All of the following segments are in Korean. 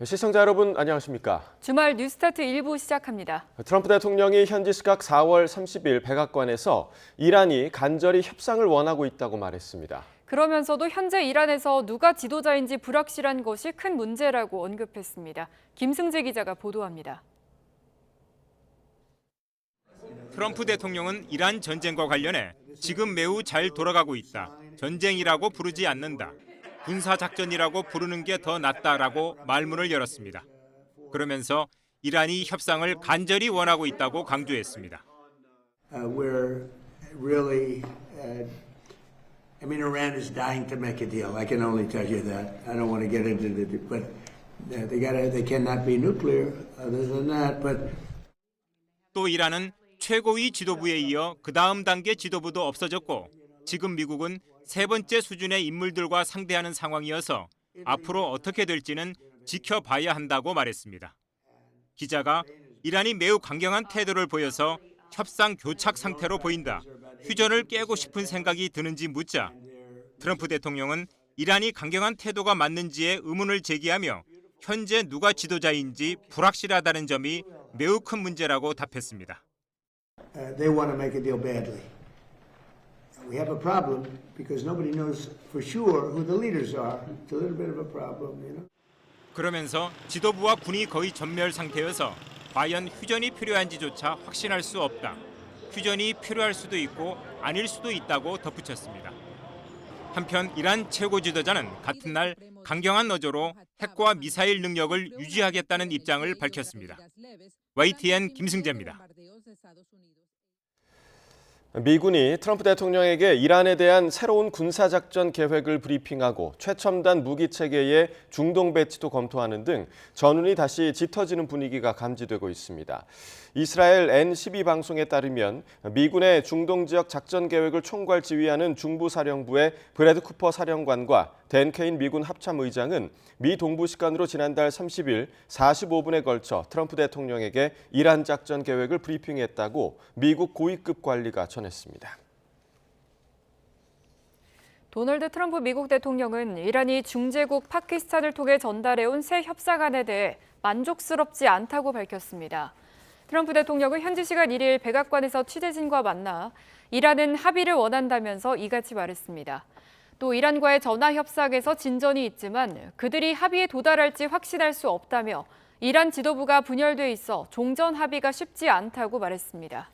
시청자 여러분 안녕하십니까? 주말 뉴스타트 1부 시작합니다. 트럼프 대통령이 현지 시각 4월 30일 백악관에서 이란이 간절히 협상을 원하고 있다고 말했습니다. 그러면서도 현재 이란에서 누가 지도자인지 불확실한 것이 큰 문제라고 언급했습니다. 김승재 기자가 보도합니다. 트럼프 대통령은 이란 전쟁과 관련해 지금 매우 잘 돌아가고 있다. 전쟁이라고 부르지 않는다. 군사작전이라고 부르는 게 더 낫다라고 말문을 열었습니다. 그러면서 이란이 협상을 간절히 원하고 있다고 강조했습니다. We're really, Iran is dying to make a deal. I can only tell you that. I don't want to get into the, but they cannot be nuclear. Other than that, but 또 이란은 최고위 지도부에 이어 그 다음 단계 지도부도 없어졌고 지금 미국은 세 번째 수준의 인물들과 상대하는 상황이어서 앞으로 어떻게 될지는 지켜봐야 한다고 말했습니다. 기자가 이란이 매우 강경한 태도를 보여서 협상 교착 상태로 보인다. 휴전을 깨고 싶은 생각이 드는지 묻자 트럼프 대통령은 이란이 강경한 태도가 맞는지에 의문을 제기하며 현재 누가 지도자인지 불확실하다는 점이 매우 큰 문제라고 답했습니다. they want to make a deal badly. We have a problem because nobody knows for sure who the leaders are. It's a little bit of a problem, you know. 그러면서 지도부와 군이 거의 전멸 상태여서 과연 휴전이 필요한지조차 확신할 수 없다. 휴전이 필요할 수도 있고 아닐 수도 있다고 덧붙였습니다. 한편 이란 최고 지도자는 같은 날 강경한 어조로 핵과 미사일 능력을 유지하겠다는 입장을 밝혔습니다. YTN 김승재입니다. 미군이 트럼프 대통령에게 이란에 대한 새로운 군사작전 계획을 브리핑하고 최첨단 무기 체계의 중동 배치도 검토하는 등 전운이 다시 짙어지는 분위기가 감지되고 있습니다. 이스라엘 N12 방송에 따르면 미군의 중동 지역 작전 계획을 총괄 지휘하는 중부사령부의 브래드 쿠퍼 사령관과 댄 케인 미군 합참의장은 미 동부 시간으로 지난달 30일 45분에 걸쳐 트럼프 대통령에게 이란 작전 계획을 브리핑했다고 미국 고위급 관리가 전했습니다. 도널드 트럼프 미국 대통령은 이란이 중재국 파키스탄을 통해 전달해온 새 협상안에 대해 만족스럽지 않다고 밝혔습니다. 트럼프 대통령은 현지 시간 1일 백악관에서 취재진과 만나 이란은 합의를 원한다면서 이같이 말했습니다. 또 이란과의 전화 협상에서 진전이 있지만 그들이 합의에 도달할지 확신할 수 없다며 이란 지도부가 분열돼 있어 종전 합의가 쉽지 않다고 말했습니다.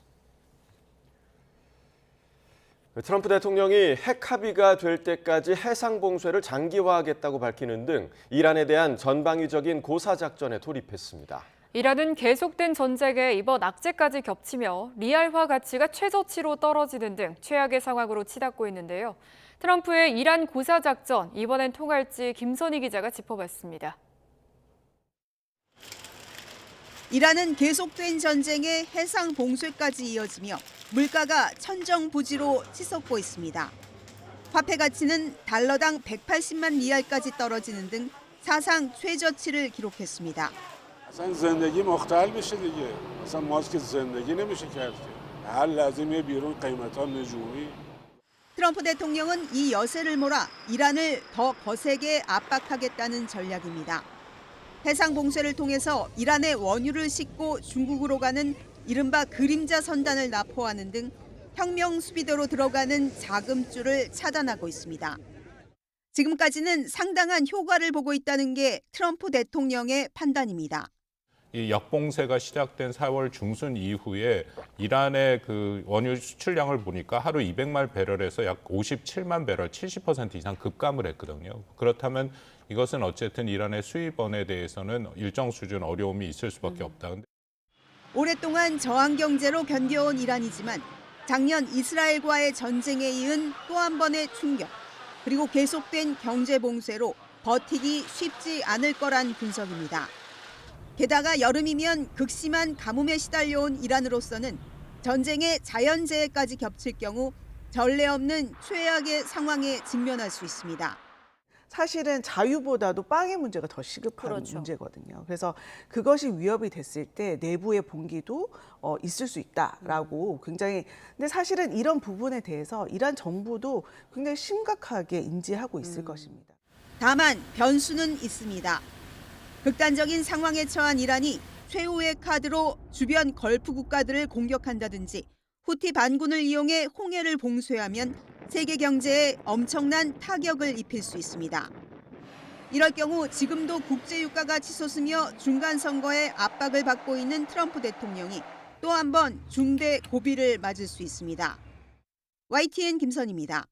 트럼프 대통령이 핵 합의가 될 때까지 해상 봉쇄를 장기화하겠다고 밝히는 등 이란에 대한 전방위적인 고사작전에 돌입했습니다. 이란은 계속된 전쟁에 이번 악재까지 겹치며 리알화 가치가 최저치로 떨어지는 등 최악의 상황으로 치닫고 있는데요. 트럼프의 이란 고사작전, 이번엔 통할지 김선희 기자가 짚어봤습니다. 이란은 계속된 전쟁에 해상 봉쇄까지 이어지며 물가가 천정부지로 치솟고 있습니다. 화폐 가치는 달러당 180만 리알까지 떨어지는 등 사상 최저치를 기록했습니다. اصلا زندگی مختل بشه دیگه. اصلا ما که زندگی نمیشه کرد. هر لحظه میاد بیرون قیمتا نجومی. 트럼프 대통령은 이 여세를 몰아 이란을 더 거세게 압박하겠다는 전략입니다. 해상 봉쇄를 통해서 이란의 원유를 싣고 중국으로 가는 이른바 그림자 선단을 납포하는 등 혁명 수비대로 들어가는 자금줄을 차단하고 있습니다. 지금까지는 상당한 효과를 보고 있다는 게 트럼프 대통령의 판단입니다. 이 역봉쇄가 시작된 4월 중순 이후에 이란의 그 원유 수출량을 보니까 하루 200만 배럴에서 약 57만 배럴, 70% 이상 급감을 했거든요. 그렇다면 이것은 어쨌든 이란의 수입원에 대해서는 일정 수준 어려움이 있을 수밖에 없다. 오랫동안 저항 경제로 견뎌온 이란이지만 작년 이스라엘과의 전쟁에 이은 또 한 번의 충격, 그리고 계속된 경제 봉쇄로 버티기 쉽지 않을 거란 분석입니다. 게다가 여름이면 극심한 가뭄에 시달려온 이란으로서는 전쟁에 자연재해까지 겹칠 경우 전례 없는 최악의 상황에 직면할 수 있습니다. 사실은 자유보다도 빵의 문제가 더 시급한 그렇죠. 문제거든요. 그래서 그것이 위협이 됐을 때 내부의 봉기도 있을 수 있다라고 굉장히, 근데 사실은 이런 부분에 대해서 이란 정부도 굉장히 심각하게 인지하고 있을 것입니다. 다만 변수는 있습니다. 극단적인 상황에 처한 이란이 최후의 카드로 주변 걸프 국가들을 공격한다든지 후티 반군을 이용해 홍해를 봉쇄하면 세계 경제에 엄청난 타격을 입힐 수 있습니다. 이럴 경우 지금도 국제 유가가 치솟으며 중간 선거에 압박을 받고 있는 트럼프 대통령이 또 한 번 중대 고비를 맞을 수 있습니다. YTN 김선희입니다.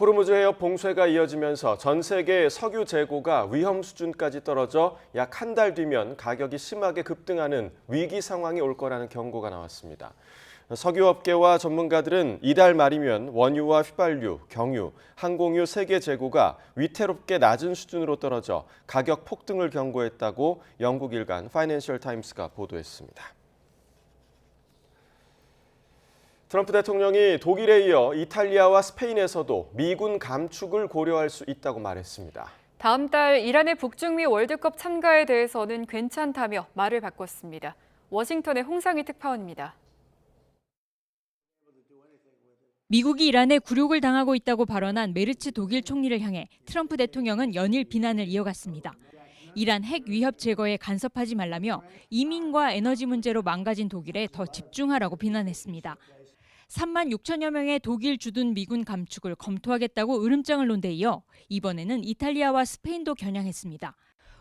호르무즈 해협 봉쇄가 이어지면서 전 세계 석유 재고가 위험 수준까지 떨어져 약 한 달 뒤면 가격이 심하게 급등하는 위기 상황이 올 거라는 경고가 나왔습니다. 석유업계와 전문가들은 이달 말이면 원유와 휘발유, 경유, 항공유 세계 재고가 위태롭게 낮은 수준으로 떨어져 가격 폭등을 경고했다고 영국 일간 파이낸셜 타임스가 보도했습니다. 트럼프 대통령이 독일에 이어 이탈리아와 스페인에서도 미군 감축을 고려할 수 있다고 말했습니다. 다음 달 이란의 북중미 월드컵 참가에 대해서는 괜찮다며 말을 바꿨습니다. 워싱턴의 홍상희 특파원입니다. 미국이 이란에 굴욕을 당하고 있다고 발언한 메르츠 독일 총리를 향해 트럼프 대통령은 연일 비난을 이어갔습니다. 이란 핵 위협 제거에 간섭하지 말라며 이민과 에너지 문제로 망가진 독일에 더 집중하라고 비난했습니다. 3만 6천여 명의 독일 주둔 미군 감축을 검토하겠다고 으름장을 놓은 데 이어 이번에는 이탈리아와 스페인도 겨냥했습니다.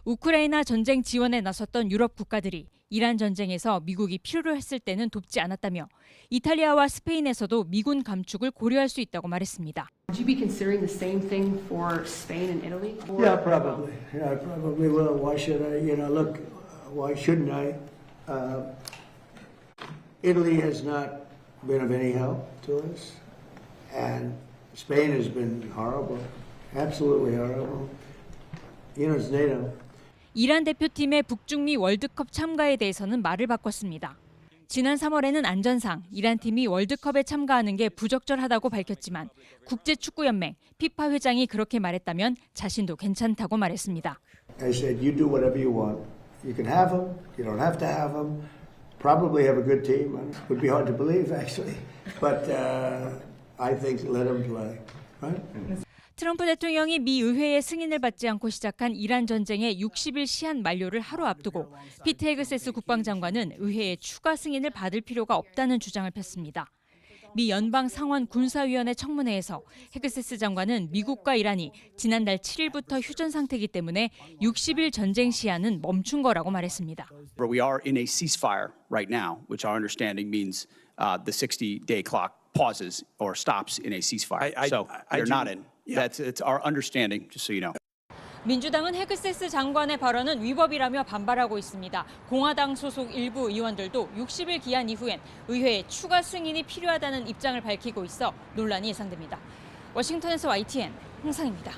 우크라이나 전쟁 지원에 나섰던 유럽 국가들이 이란 전쟁에서 미국이 필요로 했을 때는 돕지 않았다며 이탈리아와 스페인에서도 미군 감축을 고려할 수 있다고 말했습니다. Would you be considering the same thing for Spain and Italy? Yeah, probably. Yeah, I probably will. Why should I? Look, why shouldn't I? Italy has not been of any help to us, and Spain has been horrible, absolutely horrible. It's NATO. 이란 대표팀의 북중미 월드컵 참가에 대해서는 말을 바꿨습니다. 지난 3월에는 안전상 이란 팀이 월드컵에 참가하는 게 부적절하다고 밝혔지만 국제축구연맹 피파 회장이 그렇게 말했다면 자신도 괜찮다고 말했습니다. I said, you do whatever you want. You can have them. You don't have to have them. Probably have a good team. It would be hard to believe, actually. But I think let them play. Right? 트럼프 대통령이 미 의회의 승인을 받지 않고 시작한 이란 전쟁의 60일 시한 만료를 하루 앞두고 피트 헤그세스 국방장관은 의회의 추가 승인을 받을 필요가 없다는 주장을 폈습니다. 미 연방상원 군사위원회 청문회에서 헤그세스 장관은 미국과 이란이 지난달 7일부터 휴전 상태이기 때문에 60일 전쟁 시한은 멈춘 거라고 말했습니다. We are in a ceasefire right now, which our understanding means the 60-day clock pauses or stops in a ceasefire. So you're not in. It's our understanding, just so you know. 민주당은 헤그세스 장관의 발언은 위법이라며 반발하고 있습니다. 공화당 소속 일부 의원들도 60일 기한 이후엔 의회에 추가 승인이 필요하다는 입장을 밝히고 있어 논란이 예상됩니다. 워싱턴에서 YTN 홍상입니다.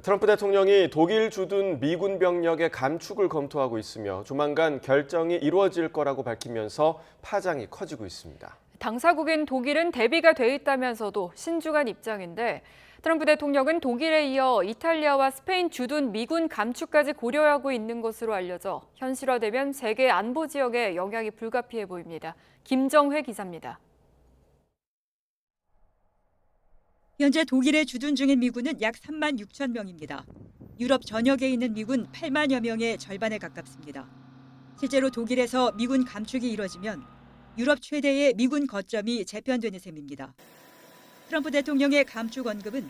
트럼프 대통령이 독일 주둔 미군 병력의 감축을 검토하고 있으며 조만간 결정이 이루어질 거라고 밝히면서 파장이 커지고 있습니다. 당사국인 독일은 대비가 돼 있다면서도 신중한 입장인데 트럼프 대통령은 독일에 이어 이탈리아와 스페인 주둔 미군 감축까지 고려하고 있는 것으로 알려져 현실화되면 세계 안보 지역에 영향이 불가피해 보입니다. 김정회 기자입니다. 현재 독일에 주둔 중인 미군은 약 3만 6천 명입니다. 유럽 전역에 있는 미군 8만여 명의 절반에 가깝습니다. 실제로 독일에서 미군 감축이 이뤄지면 유럽 최대의 미군 거점이 재편되는 셈입니다. 트럼프 대통령의 감축 언급은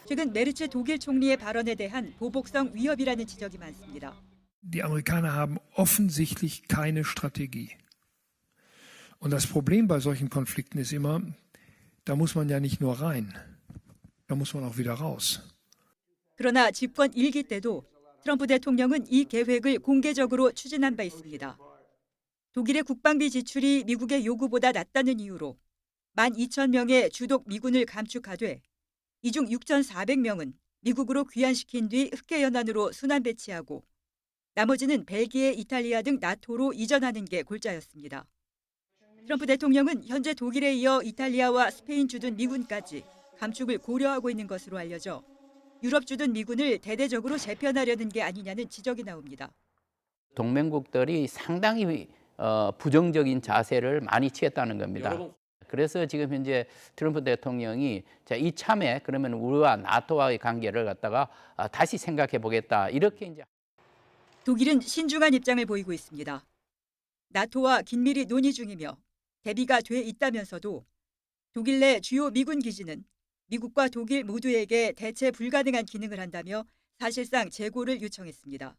최근 메르츠 독일 총리의 발언에 대한 보복성 위협이라는 지적이 많습니다. Die Amerikaner haben offensichtlich keine Strategie. Und das Problem bei solchen Konflikten ist immer, da muss man ja nicht nur rein, da muss man auch wieder raus. 그러나 집권 1기 때도 트럼프 대통령은 이 계획을 공개적으로 추진한 바 있습니다. 독일의 국방비 지출이 미국의 요구보다 낮다는 이유로 12,000명의 주독 미군을 감축하되 이 중 6,400명은 미국으로 귀환시킨 뒤 흑해연안으로 순환 배치하고 나머지는 벨기에, 이탈리아 등 나토로 이전하는 게 골자였습니다. 트럼프 대통령은 현재 독일에 이어 이탈리아와 스페인 주둔 미군까지 감축을 고려하고 있는 것으로 알려져 유럽 주둔 미군을 대대적으로 재편하려는 게 아니냐는 지적이 나옵니다. 동맹국들이 상당히 부정적인 자세를 많이 취했다는 겁니다. 그래서 지금 현재 트럼프 대통령이 자, 이참에 그러면 우리와 나토와의 관계를 갖다가 다시 생각해 보겠다. 이렇게 이제 독일은 신중한 입장을 보이고 있습니다. 나토와 긴밀히 논의 중이며 대비가 돼 있다면서도 독일 내 주요 미군 기지는 미국과 독일 모두에게 대체 불가능한 기능을 한다며 사실상 재고를 요청했습니다.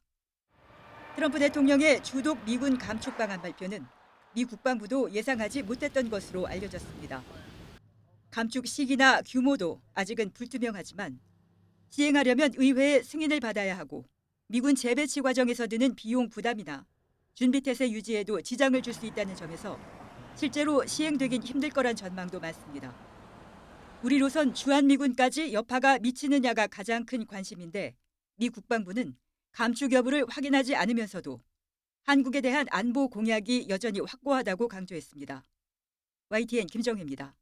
트럼프 대통령의 주독 미군 감축 방안 발표는 미 국방부도 예상하지 못했던 것으로 알려졌습니다. 감축 시기나 규모도 아직은 불투명하지만 시행하려면 의회의 승인을 받아야 하고 미군 재배치 과정에서 드는 비용 부담이나 준비태세 유지에도 지장을 줄 수 있다는 점에서 실제로 시행되긴 힘들 거란 전망도 많습니다. 우리로선 주한미군까지 여파가 미치느냐가 가장 큰 관심인데 미 국방부는 감축 여부를 확인하지 않으면서도 한국에 대한 안보 공약이 여전히 확고하다고 강조했습니다. YTN 김정혜입니다.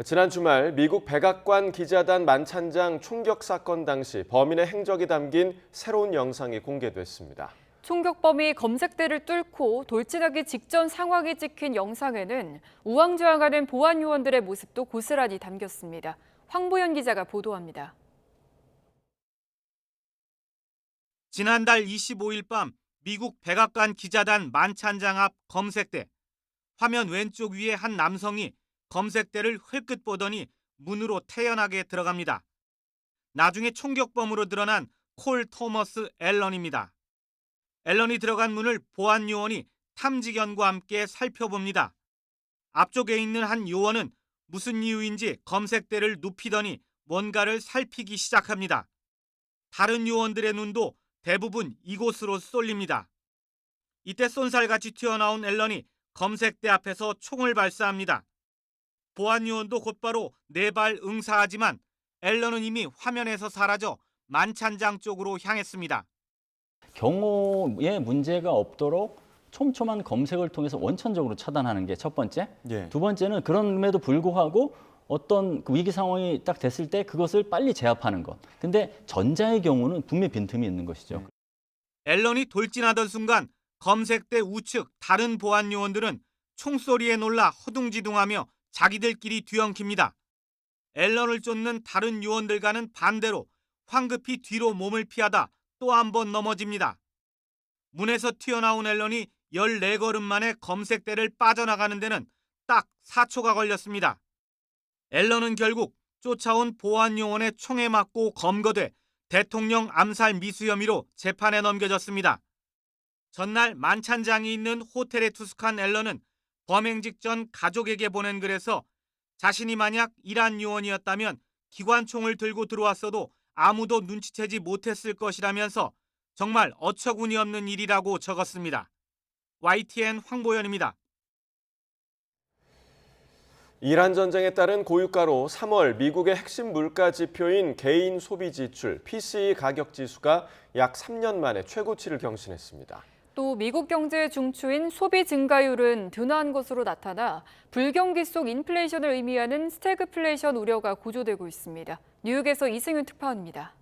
지난 주말 미국 백악관 기자단 만찬장 총격 사건 당시 범인의 행적이 담긴 새로운 영상이 공개됐습니다. 총격범이 검색대를 뚫고 돌진하기 직전 상황이 찍힌 영상에는 우왕좌왕하는 보안 요원들의 모습도 고스란히 담겼습니다. 황보연 기자가 보도합니다. 지난달 25일 밤 미국 백악관 기자단 만찬장 앞 검색대. 화면 왼쪽 위에 한 남성이 검색대를 흘끗 보더니 문으로 태연하게 들어갑니다. 나중에 총격범으로 드러난 콜 토머스 앨런입니다. 앨런이 들어간 문을 보안 요원이 탐지견과 함께 살펴봅니다. 앞쪽에 있는 한 요원은 무슨 이유인지 검색대를 눕히더니 뭔가를 살피기 시작합니다. 다른 요원들의 눈도 대부분 이곳으로 쏠립니다. 이때 쏜살같이 튀어나온 앨런이 검색대 앞에서 총을 발사합니다. 보안 요원도 곧바로 4발 응사하지만 앨런은 이미 화면에서 사라져 만찬장 쪽으로 향했습니다. 경호에 문제가 없도록 촘촘한 검색을 통해서 원천적으로 차단하는 게 첫 번째. 두 번째는 그럼에도 불구하고 어떤 그 위기 상황이 딱 됐을 때 그것을 빨리 제압하는 것. 근데 전자의 경우는 분명히 빈틈이 있는 것이죠. 앨런이 돌진하던 순간 검색대 우측 다른 보안 요원들은 총소리에 놀라 허둥지둥하며 자기들끼리 뒤엉킵니다. 앨런을 쫓는 다른 요원들과는 반대로 황급히 뒤로 몸을 피하다 또 한 번 넘어집니다. 문에서 튀어나온 앨런이 14걸음 만에 검색대를 빠져나가는 데는 딱 4초가 걸렸습니다. 앨런은 결국 쫓아온 보안 요원의 총에 맞고 검거돼 대통령 암살 미수 혐의로 재판에 넘겨졌습니다. 전날 만찬장이 있는 호텔에 투숙한 앨런은 범행 직전 가족에게 보낸 글에서 자신이 만약 이란 요원이었다면 기관총을 들고 들어왔어도 아무도 눈치채지 못했을 것이라면서 정말 어처구니 없는 일이라고 적었습니다. YTN 황보연입니다. 이란 전쟁에 따른 고유가로 3월 미국의 핵심 물가 지표인 개인 소비 지출 PCE 가격 지수가 약 3년 만에 최고치를 경신했습니다. 또 미국 경제의 중추인 소비 증가율은 둔화한 것으로 나타나 불경기 속 인플레이션을 의미하는 스태그플레이션 우려가 고조되고 있습니다. 뉴욕에서 이승윤 특파원입니다.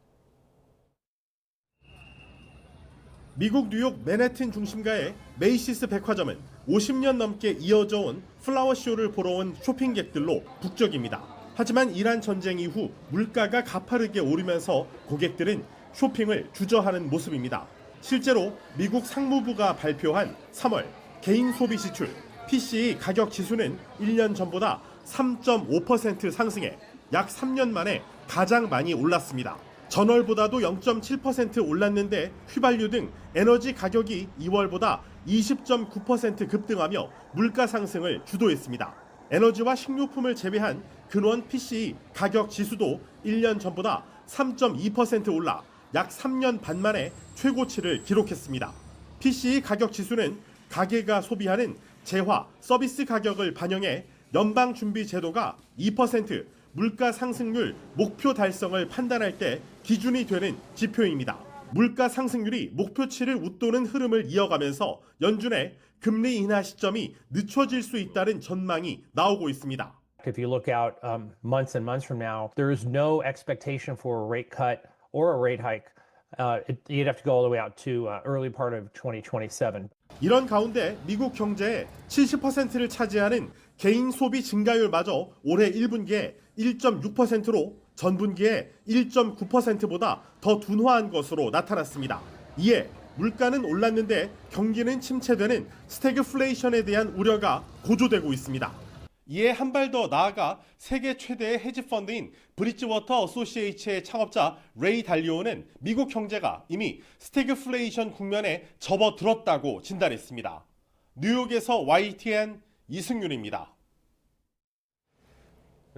미국 뉴욕 맨해튼 중심가의 메이시스 백화점은 50년 넘게 이어져 온 플라워쇼를 보러 온 쇼핑객들로 북적입니다. 하지만 이란 전쟁 이후 물가가 가파르게 오르면서 고객들은 쇼핑을 주저하는 모습입니다. 실제로 미국 상무부가 발표한 3월 개인 소비 지출 PCE 가격 지수는 1년 전보다 3.5% 상승해 약 3년 만에 가장 많이 올랐습니다. 전월보다도 0.7% 올랐는데 휘발유 등 에너지 가격이 2월보다 20.9% 급등하며 물가 상승을 주도했습니다. 에너지와 식료품을 제외한 근원 PCE 가격 지수도 1년 전보다 3.2% 올라 약 3년 반 만에 최고치를 기록했습니다. PCE 가격 지수는 가계가 소비하는 재화, 서비스 가격을 반영해 연방준비제도가 2% 물가 상승률 목표 달성을 판단할 때 기준이 되는 지표입니다. 물가 상승률이 목표치를 웃도는 흐름을 이어가면서 연준의 금리 인하 시점이 늦춰질 수 있다는 전망이 나오고 있습니다. If you look out months and months from now, there is no expectation for a rate cut or a rate hike You'd have to go all the way out to early part of 2027. 이런 가운데 미국 경제의 70%를 차지하는 개인 소비 증가율마저 올해 1분기에 1.6%로 전분기에 1.9%보다 더 둔화한 것으로 나타났습니다. 이에 물가는 올랐는데 경기는 침체되는 스태그플레이션에 대한 우려가 고조되고 있습니다. 이에 한 발 더 나아가 세계 최대의 헤지펀드인 브리지워터 어소시에이츠의 창업자 레이 달리오는 미국 경제가 이미 스태그플레이션 국면에 접어들었다고 진단했습니다. 뉴욕에서 YTN 이승윤입니다.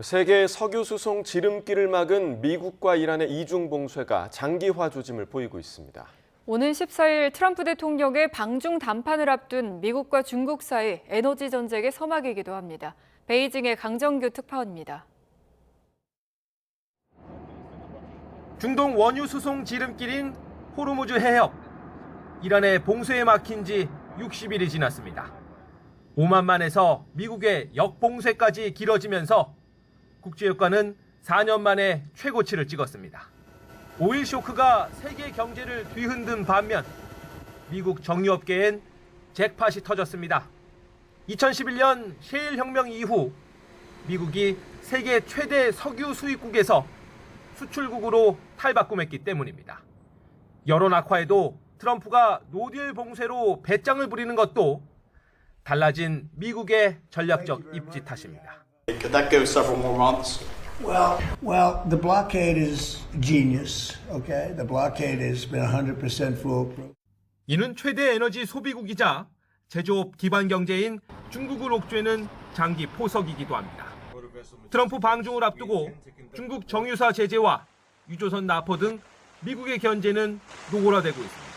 세계 석유 수송 지름길을 막은 미국과 이란의 이중 봉쇄가 장기화 조짐을 보이고 있습니다. 오는 14일 트럼프 대통령의 방중 담판을 앞둔 미국과 중국 사이 에너지 전쟁의 서막이기도 합니다. 베이징의 강정규 특파원입니다. 중동 원유 수송 지름길인 호르무즈 해협. 이란의 봉쇄에 막힌 지 60일이 지났습니다. 오만만에서 미국의 역봉쇄까지 길어지면서 국제유가는 4년 만에 최고치를 찍었습니다. 오일 쇼크가 세계 경제를 뒤흔든 반면 미국 정유업계엔 잭팟이 터졌습니다. 2011년 셰일 혁명 이후 미국이 세계 최대 석유 수입국에서 수출국으로 탈바꿈했기 때문입니다. 여론 악화에도 트럼프가 노딜 봉쇄로 배짱을 부리는 것도 달라진 미국의 전략적 입지 탓입니다. Could that go several more months? Well, the blockade is genius, okay? The blockade has been 100% foolproof. 이는 최대 에너지 소비국이자 제조업 기반 경제인 중국을 옥죄는 장기 포석이기도 합니다. 트럼프 방중을 앞두고 중국 정유사 제재와 유조선 납포 등 미국의 견제는 노골화되고 있습니다.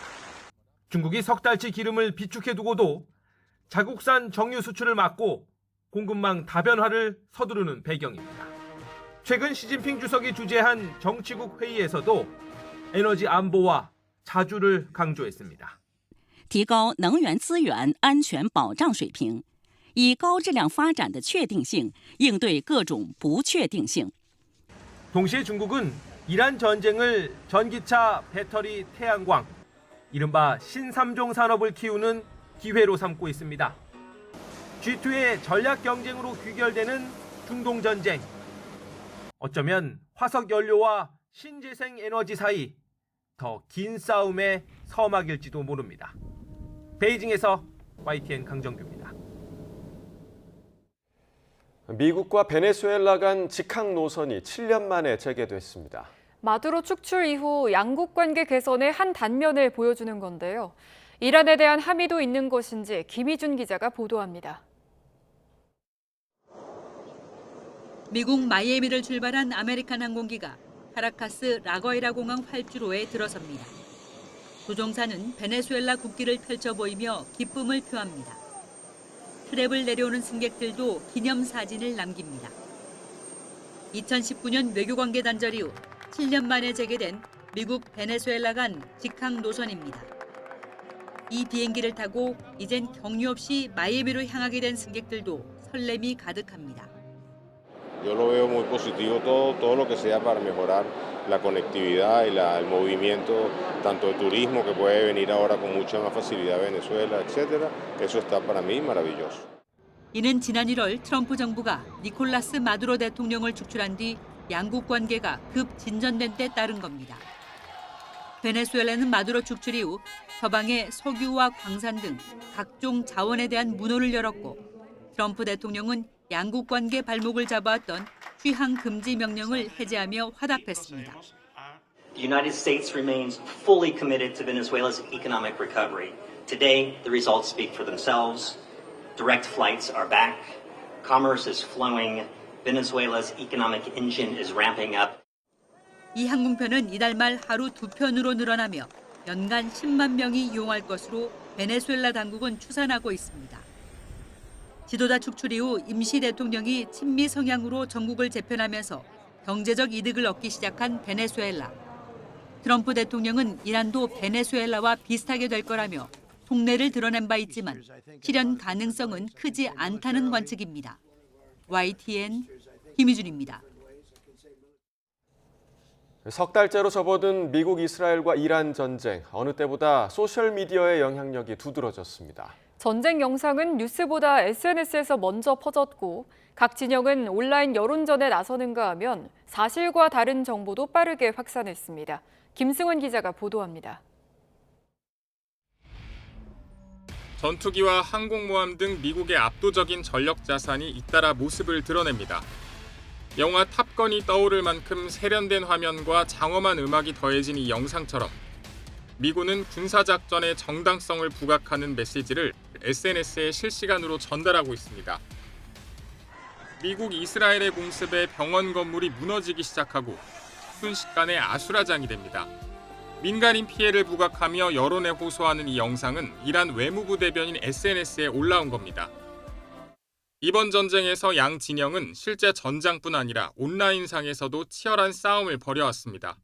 중국이 석 달치 기름을 비축해두고도 자국산 정유 수출을 막고 공급망 다변화를 서두르는 배경입니다. 최근 시진핑 주석이 주재한 정치국 회의에서도 에너지 안보와 자주를 강조했습니다. 提高能源资源安全保障水平，以高质量发展的确定性应对各种不确定性。 동시에 중국은 이란 전쟁을 전기차, 배터리, 태양광, 이른바 신삼종 산업을 키우는 기회로 삼고 있습니다. G2의 전략 경쟁으로 귀결되는 중동 전쟁. 어쩌면 화석 연료와 신재생 에너지 사이 더 긴 싸움의 서막일지도 모릅니다. 베이징에서 YTN 강정규입니다. 미국과 베네수엘라 간 직항 노선이 7년 만에 재개됐습니다. 마두로 축출 이후 양국 관계 개선의 한 단면을 보여주는 건데요. 이란에 대한 함의도 있는 것인지 김희준 기자가 보도합니다. 미국 마이애미를 출발한 아메리칸 항공기가 카라카스 라거이라 공항 활주로에 들어섭니다. 조종사는 베네수엘라 국기를 펼쳐 보이며 기쁨을 표합니다. 트랩을 내려오는 승객들도 기념사진을 남깁니다. 2019년 외교관계 단절 이후 7년 만에 재개된 미국 베네수엘라 간 직항 노선입니다. 이 비행기를 타고 이젠 경유 없이 마이애미로 향하게 된 승객들도 설렘이 가득합니다. Yo lo veo muy positivo todo lo que sea para mejorar la conectividad y el movimiento tanto de turismo que puede venir ahora con mucha más facilidad a Venezuela, etcétera. Eso está para mí maravilloso. 이는 지난 1월 트럼프 정부가 니콜라스 마두로 대통령을 축출한 뒤 양국 관계가 급 진전된 데 따른 겁니다. 베네수엘라는 마두로 축출 이후 서방의 석유와 광산 등 각종 자원에 대한 문호를 열었고 트럼프 대통령은 양국 관계 발목을 잡아왔던 취항 금지 명령을 해제하며 화답했습니다. The United States remains fully committed to Venezuela's economic recovery. Today, the results speak for themselves. Direct flights are back. Commerce is flowing. Venezuela's economic engine is ramping up. 이 항공편은 이달 말 하루 2편으로 늘어나며 연간 10만 명이 이용할 것으로 베네수엘라 당국은 추산하고 있습니다. 지도자 축출 이후 임시 대통령이 친미 성향으로 정국을 재편하면서 경제적 이득을 얻기 시작한 베네수엘라. 트럼프 대통령은 이란도 베네수엘라와 비슷하게 될 거라며 속내를 드러낸 바 있지만 실현 가능성은 크지 않다는 관측입니다. YTN 김희준입니다. 석 달째로 접어든 미국 이스라엘과 이란 전쟁, 어느 때보다 소셜미디어의 영향력이 두드러졌습니다. 전쟁 영상은 뉴스보다 SNS에서 먼저 퍼졌고 각 진영은 온라인 여론전에 나서는가 하면 사실과 다른 정보도 빠르게 확산했습니다. 김승원 기자가 보도합니다. 전투기와 항공모함 등 미국의 압도적인 전력 자산이 잇따라 모습을 드러냅니다. 영화 탑건이 떠오를 만큼 세련된 화면과 장엄한 음악이 더해진 이 영상처럼 미군은 군사작전의 정당성을 부각하는 메시지를 SNS에 실시간으로 전달하고 있습니다. 미국 이스라엘의 공습에 병원 건물이 무너지기 시작하고 순식간에 아수라장이 됩니다. 민간인 피해를 부각하며 여론에 호소하는 이 영상은 이란 외무부 대변인 SNS에 올라온 겁니다. 이번 전쟁에서 양 진영은 실제 전장뿐 아니라 온라인상에서도 치열한 싸움을 벌여왔습니다.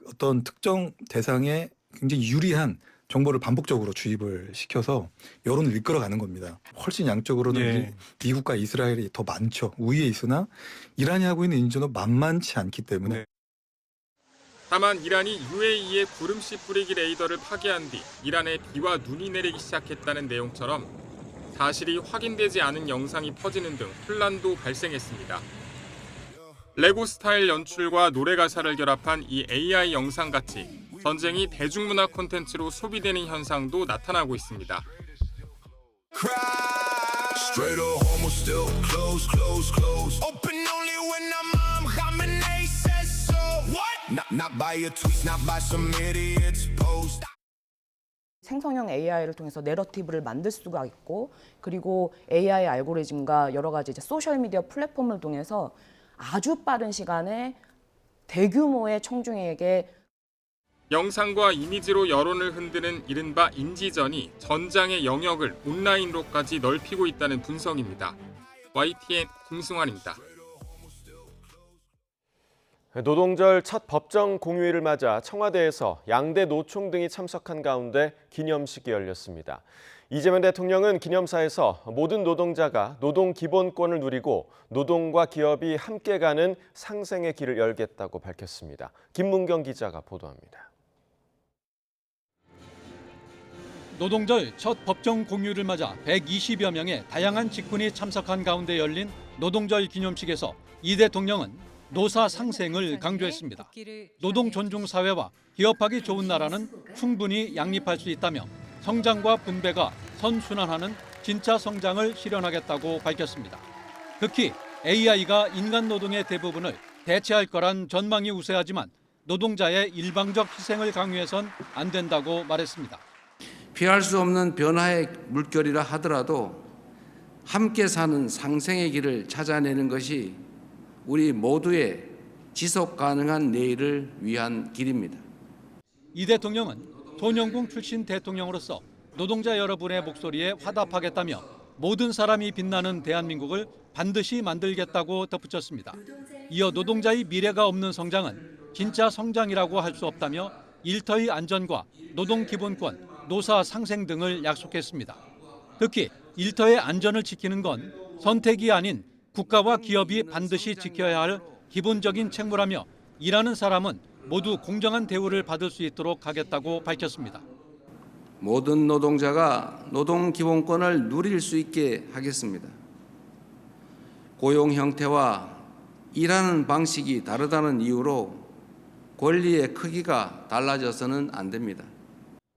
어떤 특정 대상에 굉장히 유리한 정보를 반복적으로 주입을 시켜서 여론을 이끌어가는 겁니다. 훨씬 양적으로는 미국과 이스라엘이 더 많죠. 우위에 있으나 이란이 하고 있는 인지도 만만치 않기 때문에. 다만 이란이 UAE의 구름씨 뿌리기 레이더를 파괴한 뒤 이란에 비와 눈이 내리기 시작했다는 내용처럼 사실이 확인되지 않은 영상이 퍼지는 등 혼란도 발생했습니다. 레고 스타일 연출과 노래 가사를 결합한 이 AI 영상같이 전쟁이 대중문화 콘텐츠로 소비되는 현상도 나타나고 있습니다. 생성형 AI를 통해서 내러티브를 만들 수가 있고 그리고 AI 알고리즘과 여러 가지 이제 소셜미디어 플랫폼을 통해서 아주 빠른 시간에 대규모의 청중에게 영상과 이미지로 여론을 흔드는 이른바 인지전이 전장의 영역을 온라인로까지 넓히고 있다는 분석입니다. YTN 김승환입니다. 노동절 첫 법정 공휴일을 맞아 청와대에서 양대 노총 등이 참석한 가운데 기념식이 열렸습니다. 이재명 대통령은 기념사에서 모든 노동자가 노동 기본권을 누리고 노동과 기업이 함께 가는 상생의 길을 열겠다고 밝혔습니다. 김문경 기자가 보도합니다. 노동절 첫 법정 공휴일을 맞아 120여 명의 다양한 직군이 참석한 가운데 열린 노동절 기념식에서 이 대통령은 노사 상생을 강조했습니다. 노동 존중 사회와 기업하기 좋은 나라는 충분히 양립할 수 있다며 성장과 분배가 선순환하는 진짜 성장을 실현하겠다고 밝혔습니다. 특히 AI가 인간 노동의 대부분을 대체할 거란 전망이 우세하지만 노동자의 일방적 희생을 강요해선 안 된다고 말했습니다. 피할 수 없는 변화의 물결이라 하더라도 함께 사는 상생의 길을 찾아내는 것이 우리 모두의 지속 가능한 내일을 위한 길입니다. 이 대통령은 소년궁 출신 대통령으로서 노동자 여러분의 목소리에 화답하겠다며 모든 사람이 빛나는 대한민국을 반드시 만들겠다고 덧붙였습니다. 이어 노동자의 미래가 없는 성장은 진짜 성장이라고 할 수 없다며 일터의 안전과 노동 기본권, 노사 상생 등을 약속했습니다. 특히 일터의 안전을 지키는 건 선택이 아닌 국가와 기업이 반드시 지켜야 할 기본적인 책무라며 일하는 사람은 모두 공정한 대우를 받을 수 있도록 하겠다고 밝혔습니다. 모든 노동자가 노동 기본권을 누릴 수 있게 하겠습니다. 고용 형태와 일하는 방식이 다르다는 이유로 권리의 크기가 달라져서는 안 됩니다.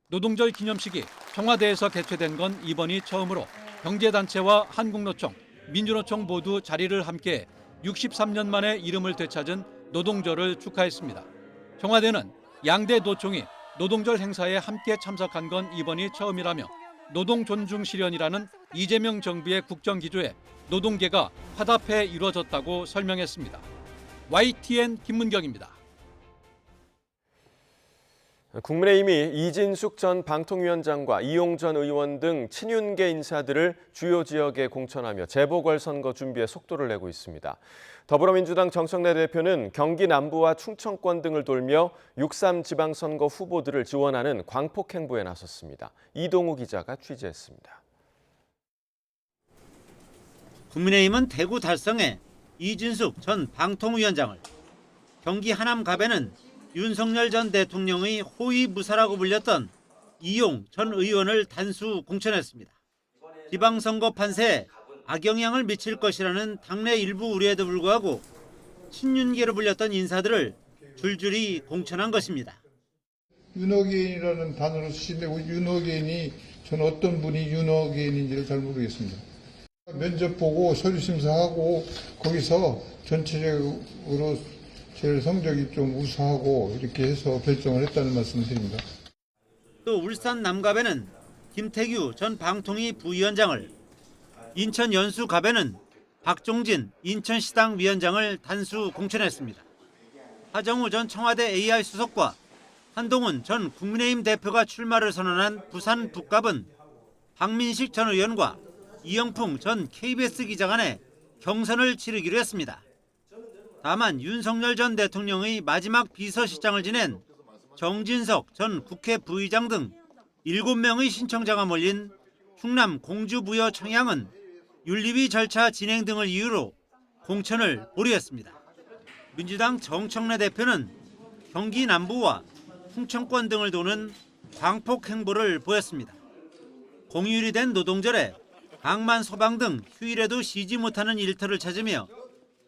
노동절 기념식이 청와대에서 개최된 건 이번이 처음으로 경제단체와 한국노총, 민주노총 모두 자리를 함께 63년 만에 이름을 되찾은 노동절을 축하했습니다. 청와대는 양대 노총이 노동절 행사에 함께 참석한 건 이번이 처음이라며 노동 존중 실현이라는 이재명 정부의 국정 기조에 노동계가 화답해 이루어졌다고 설명했습니다. YTN 김문경입니다. 국민의힘이 이진숙 전 방통위원장과 이용 전 의원 등 친윤계 인사들을 주요 지역에 공천하며 재보궐선거 준비에 속도를 내고 있습니다. 더불어민주당 정청래 대표는 경기 남부와 충청권 등을 돌며 6.3 지방선거 후보들을 지원하는 광폭 행보에 나섰습니다. 이동우 기자가 취재했습니다. 국민의힘은 대구 달성에 이진숙 전 방통위원장을, 경기 하남갑에는 윤석열 전 대통령의 호위무사라고 불렸던 이용 전 의원을 단수 공천했습니다. 지방선거 판세에 악영향을 미칠 것이라는 당내 일부 우려에도 불구하고 친윤계로 불렸던 인사들을 줄줄이 공천한 것입니다. 윤호개인이라는 단어를 쓰시는데 윤호개인이 저는 어떤 분이 윤호개인인지를 잘 모르겠습니다. 면접 보고 서류 심사하고 거기서 전체적으로 제 성적이 좀 우수하고 이렇게 해서 결정을 했다는 말씀을 드립니다. 또 울산 남갑에는 김태규 전 방통위 부위원장을, 인천 연수갑에는 박종진 인천시당 위원장을 단수 공천했습니다. 하정우 전 청와대 AI 수석과 한동훈 전 국민의힘 대표가 출마를 선언한 부산 북갑은 박민식 전 의원과 이영풍 전 KBS 기자 간에 경선을 치르기로 했습니다. 다만 윤석열 전 대통령의 마지막 비서실장을 지낸 정진석 전 국회 부의장 등 7명의 신청자가 몰린 충남 공주부여 청양은 윤리위 절차 진행 등을 이유로 공천을 보류했습니다. 민주당 정청래 대표는 경기 남부와 충청권 등을 도는 광폭 행보를 보였습니다. 공휴일이 된 노동절에 방만 소방 등 휴일에도 쉬지 못하는 일터를 찾으며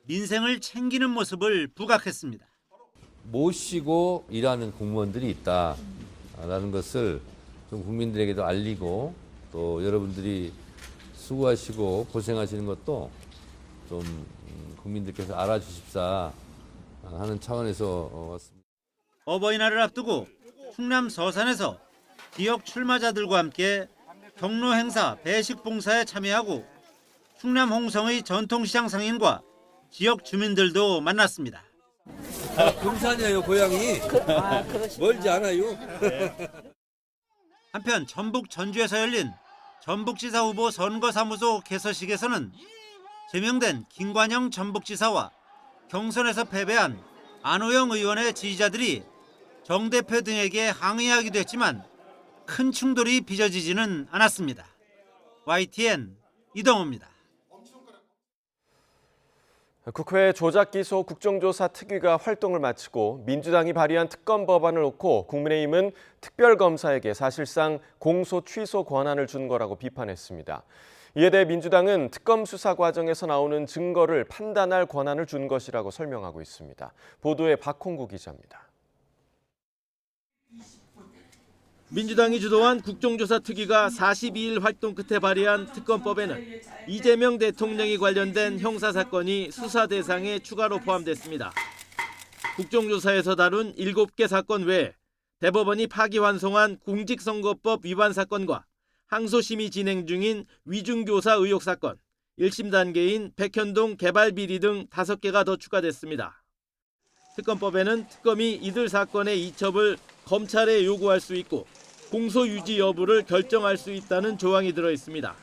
민생을 챙기는 모습을 부각했습니다. 못 쉬고 일하는 공무원들이 있다라는 것을 좀 국민들에게도 알리고 또 여러분들이 수고하시고 고생하시는 것도 좀 국민들께서 알아주십사 하는 차원에서 왔습니다. 어버이날을 앞두고 충남 서산에서 지역 출마자들과 함께 경로 행사 배식 봉사에 참여하고 충남 홍성의 전통시장 상인과 지역 주민들도 만났습니다. 금산이에요, 고향이. 멀지 않아요. 한편 전북 전주에서 열린 전북지사 후보 선거사무소 개서식에서는 제명된 김관영 전북지사와 경선에서 패배한 안호영 의원의 지지자들이 정 대표 등에게 항의하기도 했지만 큰 충돌이 빚어지지는 않았습니다. YTN 이동호입니다. 국회 조작기소 국정조사 특위가 활동을 마치고 민주당이 발의한 특검 법안을 놓고 국민의힘은 특별검사에게 사실상 공소 취소 권한을 준 거라고 비판했습니다. 이에 대해 민주당은 특검 수사 과정에서 나오는 증거를 판단할 권한을 준 것이라고 설명하고 있습니다. 보도에 박홍구 기자입니다. 민주당이 주도한 국정조사 특위가 42일 활동 끝에 발의한 특검법에는 이재명 대통령이 관련된 형사사건이 수사 대상에 추가로 포함됐습니다. 국정조사에서 다룬 7개 사건 외에 대법원이 파기환송한 공직선거법 위반 사건과 항소심이 진행 중인 위중교사 의혹 사건, 1심 단계인 백현동 개발비리 등 5개가 더 추가됐습니다. 특검법에는 특검이 이들 사건의 이첩을 검찰에 요구할 수 있고 공소 유지 여부를 결정할 수 있다는 조항이 들어 있습니다.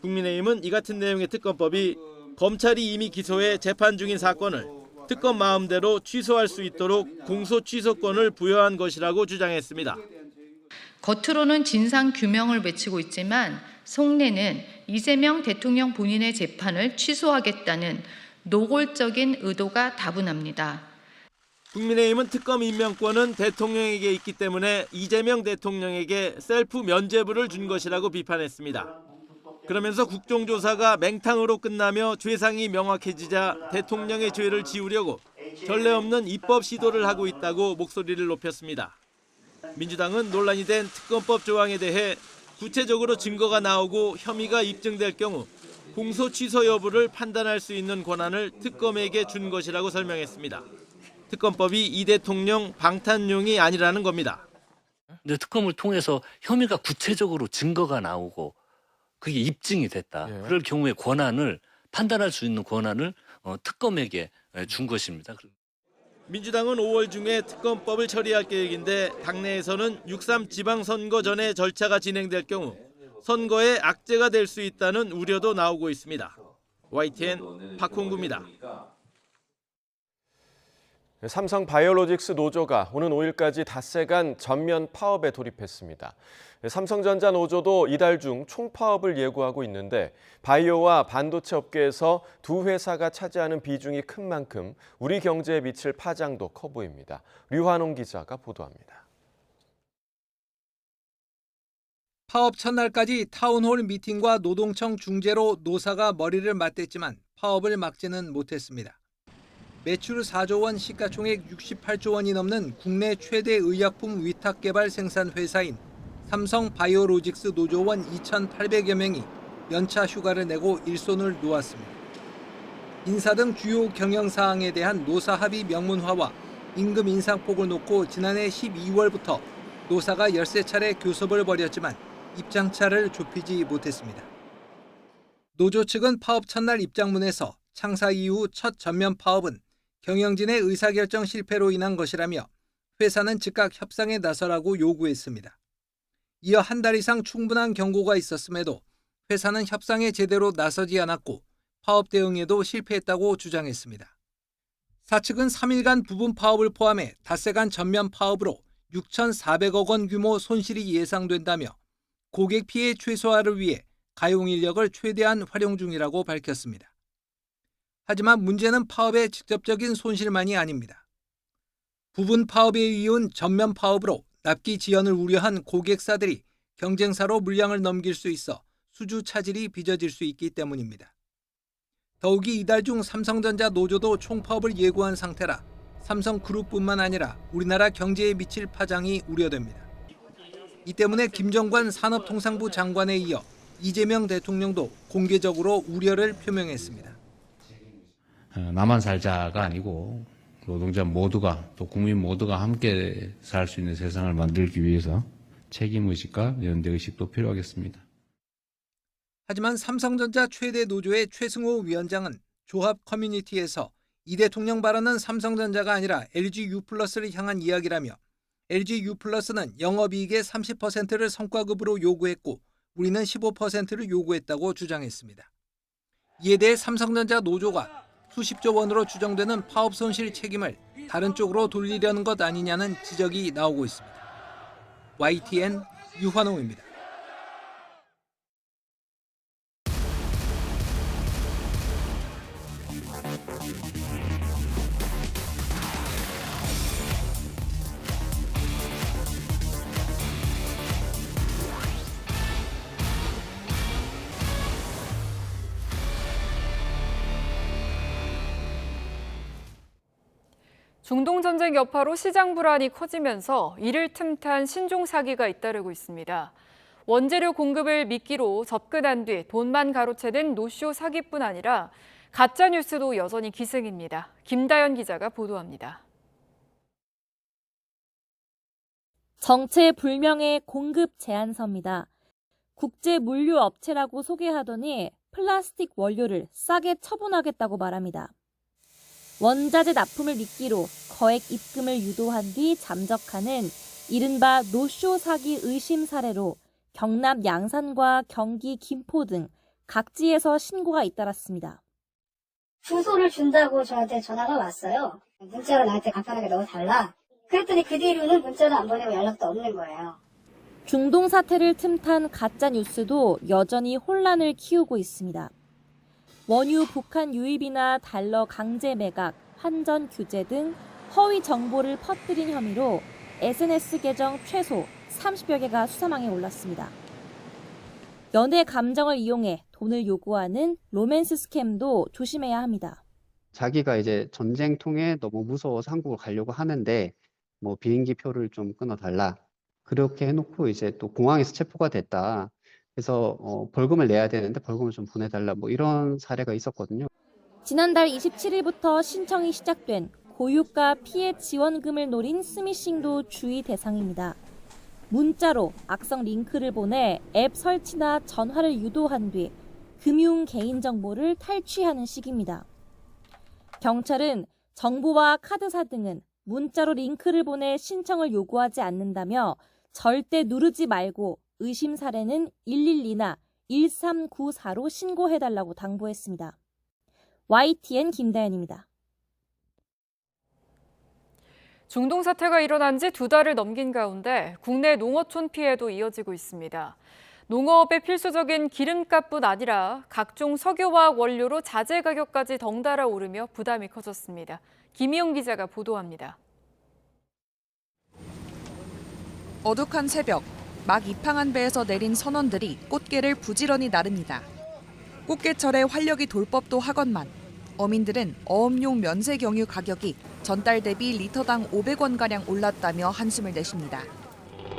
국민의힘은 이 같은 내용의 특검법이 검찰이 이미 기소해 재판 중인 사건을 특검 마음대로 취소할 수 있도록 공소 취소권을 부여한 것이라고 주장했습니다. 겉으로는 진상 규명을 외치고 있지만 속내는 이재명 대통령 본인의 재판을 취소하겠다는 노골적인 의도가 다분합니다. 국민의힘은 특검 임명권은 대통령에게 있기 때문에 이재명 대통령에게 셀프 면죄부를 준 것이라고 비판했습니다. 그러면서 국정조사가 맹탕으로 끝나며 죄상이 명확해지자 대통령의 죄를 지우려고 전례 없는 입법 시도를 하고 있다고 목소리를 높였습니다. 민주당은 논란이 된 특검법 조항에 대해 구체적으로 증거가 나오고 혐의가 입증될 경우 공소 취소 여부를 판단할 수 있는 권한을 특검에게 준 것이라고 설명했습니다. 특검법이 이 대통령 방탄용이 아니라는 겁니다. 근데 특검을 통해서 혐의가 구체적으로 증거가 나오고 그게 입증이 됐다. 그럴 경우에 권한을 판단할 수 있는 권한을 특검에게 준 것입니다. 민주당은 5월 중에 특검법을 처리할 계획인데 당내에서는 6.3 지방선거 전에 절차가 진행될 경우 선거에 악재가 될 수 있다는 우려도 나오고 있습니다. YTN 박홍구입니다. 삼성 바이오로직스 노조가 오는 5일까지 닷새간 전면 파업에 돌입했습니다. 삼성전자 노조도 이달 중 총파업을 예고하고 있는데 바이오와 반도체 업계에서 두 회사가 차지하는 비중이 큰 만큼 우리 경제에 미칠 파장도 커 보입니다. 류환홍 기자가 보도합니다. 파업 첫날까지 타운홀 미팅과 노동청 중재로 노사가 머리를 맞댔지만 파업을 막지는 못했습니다. 매출 4조 원, 시가총액 68조 원이 넘는 국내 최대 의약품 위탁 개발 생산 회사인 삼성 바이오로직스 노조원 2,800여 명이 연차 휴가를 내고 일손을 놓았습니다. 인사 등 주요 경영 사항에 대한 노사 합의 명문화와 임금 인상폭을 놓고 지난해 12월부터 노사가 13차례 교섭을 벌였지만 입장차를 좁히지 못했습니다. 노조 측은 파업 첫날 입장문에서 창사 이후 첫 전면 파업은 경영진의 의사결정 실패로 인한 것이라며 회사는 즉각 협상에 나서라고 요구했습니다. 이어 한 달 이상 충분한 경고가 있었음에도 회사는 협상에 제대로 나서지 않았고 파업 대응에도 실패했다고 주장했습니다. 사측은 3일간 부분 파업을 포함해 닷새간 전면 파업으로 6,400억 원 규모 손실이 예상된다며 고객 피해 최소화를 위해 가용 인력을 최대한 활용 중이라고 밝혔습니다. 하지만 문제는 파업의 직접적인 손실만이 아닙니다. 부분 파업에 이은 전면 파업으로 납기 지연을 우려한 고객사들이 경쟁사로 물량을 넘길 수 있어 수주 차질이 빚어질 수 있기 때문입니다. 더욱이 이달 중 삼성전자 노조도 총파업을 예고한 상태라 삼성그룹뿐만 아니라 우리나라 경제에 미칠 파장이 우려됩니다. 이 때문에 김정관 산업통상부 장관에 이어 이재명 대통령도 공개적으로 우려를 표명했습니다. 나만 살자가 아니고 노동자 모두가 또 국민 모두가 함께 살 수 있는 세상을 만들기 위해서 책임의식과 연대의식도 필요하겠습니다. 하지만 삼성전자 최대 노조의 최승호 위원장은 조합 커뮤니티에서 이 대통령 발언은 삼성전자가 아니라 LG U+를 향한 이야기라며 LG U+는 영업이익의 30%를 성과급으로 요구했고 우리는 15%를 요구했다고 주장했습니다. 이에 대해 삼성전자 노조가 수십조 원으로 추정되는 파업 손실 책임을 다른 쪽으로 돌리려는 것 아니냐는 지적이 나오고 있습니다. YTN 유환홍입니다. 중동전쟁 여파로 시장 불안이 커지면서 이를 틈탄 신종 사기가 잇따르고 있습니다. 원재료 공급을 미끼로 접근한 뒤 돈만 가로채는 노쇼 사기뿐 아니라 가짜 뉴스도 여전히 기승입니다. 김다연 기자가 보도합니다. 정체불명의 공급 제한서입니다. 국제 물류 업체라고 소개하더니 플라스틱 원료를 싸게 처분하겠다고 말합니다. 원자재 납품을 미끼로 거액 입금을 유도한 뒤 잠적하는 이른바 노쇼 사기 의심 사례로 경남 양산과 경기 김포 등 각지에서 신고가 잇따랐습니다. 주소를 준다고 저한테 전화가 왔어요. 문자로 나한테 간편하게 넣어달라. 그랬더니 그 뒤로는 문자도 안 보내고 연락도 없는 거예요. 중동 사태를 틈탄 가짜 뉴스도 여전히 혼란을 키우고 있습니다. 원유 북한 유입이나 달러 강제 매각, 환전 규제 등 허위 정보를 퍼뜨린 혐의로 SNS 계정 최소 30여 개가 수사망에 올랐습니다. 연애 감정을 이용해 돈을 요구하는 로맨스 스캠도 조심해야 합니다. 자기가 이제 전쟁통에 너무 무서워서 한국을 가려고 하는데 뭐 비행기 표를 좀 끊어달라. 그렇게 해놓고 이제 또 공항에서 체포가 됐다. 그래서 벌금을 내야 되는데 벌금을 좀 보내달라. 뭐 이런 사례가 있었거든요. 지난달 27일부터 신청이 시작된 고유가 피해 지원금을 노린 스미싱도 주의 대상입니다. 문자로 악성 링크를 보내 앱 설치나 전화를 유도한 뒤 금융 개인정보를 탈취하는 식입니다. 경찰은 정보와 카드사 등은 문자로 링크를 보내 신청을 요구하지 않는다며 절대 누르지 말고 의심 사례는 112나 1394로 신고해달라고 당부했습니다. YTN 김다연입니다. 중동 사태가 일어난 지 2달을 넘긴 가운데 국내 농어촌 피해도 이어지고 있습니다. 농업의 필수적인 기름값뿐 아니라 각종 석유화학 원료로 자재 가격까지 덩달아 오르며 부담이 커졌습니다. 김희영 기자가 보도합니다. 어둑한 새벽, 막 입항한 배에서 내린 선원들이 꽃게를 부지런히 나릅니다. 꽃게철에 활력이 돌 법도 하건만 어민들은 어업용 면세 경유 가격이 전달 대비 리터당 500원가량 올랐다며 한숨을 내쉽니다.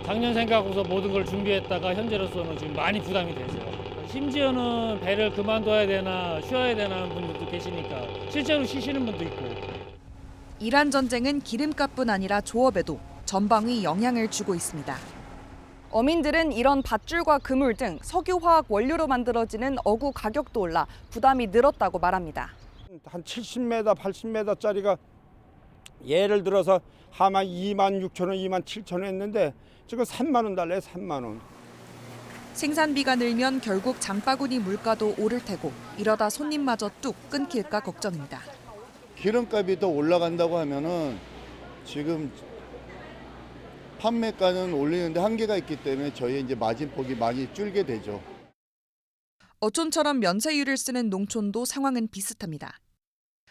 작년 생각하고서 모든 걸 준비했다가 현재로서는 지금 많이 부담이 되죠. 심지어는 배를 그만둬야 되나 쉬어야 되나 하는 분들도 계시니까 실제로 쉬시는 분도 있고. 이란 전쟁은 기름값뿐 아니라 조업에도 전방위 영향을 주고 있습니다. 어민들은 이런 밧줄과 그물 등 석유화학 원료로 만들어지는 어구 가격도 올라 부담이 늘었다고 말합니다. 한 70m, 80m짜리가 예를 들어서 하만 26,000원, 27,000원 했는데 지금 3만 원 달래요, 3만 원. 생산비가 늘면 결국 장바구니 물가도 오를 테고 이러다 손님마저 뚝 끊길까 걱정입니다. 기름값이 더 올라간다고 하면은 지금 판매가는 올리는데 한계가 있기 때문에 저희 이제 마진폭이 많이 줄게 되죠. 어촌처럼 면세유를 쓰는 농촌도 상황은 비슷합니다.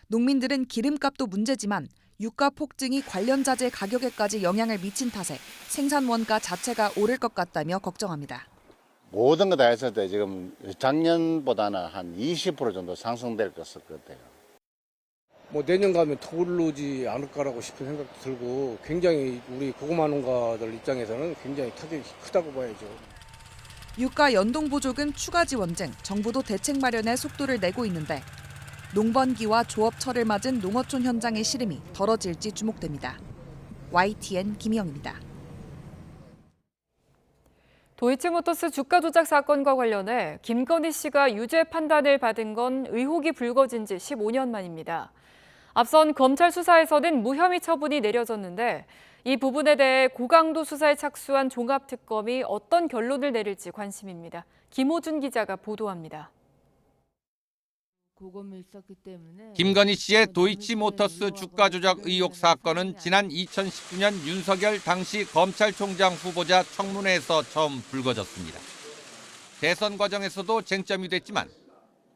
농민들은 기름값도 문제지만 유가 폭증이 관련 자재 가격에까지 영향을 미친 탓에 생산 원가 자체가 오를 것 같다며 걱정합니다. 모든 거 다 했을 때 지금 작년보다는 한 20% 정도 상승될 것 같아요. 뭐 내년 가면 더 오르지 않을까라고 싶은 생각도 들고 굉장히 우리 고구마 농가들 입장에서는 굉장히 타격이 크다고 봐야죠. 유가 연동 보조금 추가 지원 등 정부도 대책 마련에 속도를 내고 있는데 농번기와 조업철을 맞은 농어촌 현장의 시름이 덜어질지 주목됩니다. YTN 김희영입니다. 도이치모터스 주가 조작 사건과 관련해 김건희 씨가 유죄 판단을 받은 건 의혹이 불거진 지 15년 만입니다. 앞선 검찰 수사에서는 무혐의 처분이 내려졌는데 이 부분에 대해 고강도 수사에 착수한 종합특검이 어떤 결론을 내릴지 관심입니다. 김호준 기자가 보도합니다. 김건희 씨의 도이치모터스 주가 조작 의혹 사건은 지난 2019년 윤석열 당시 검찰총장 후보자 청문회에서 처음 불거졌습니다. 대선 과정에서도 쟁점이 됐지만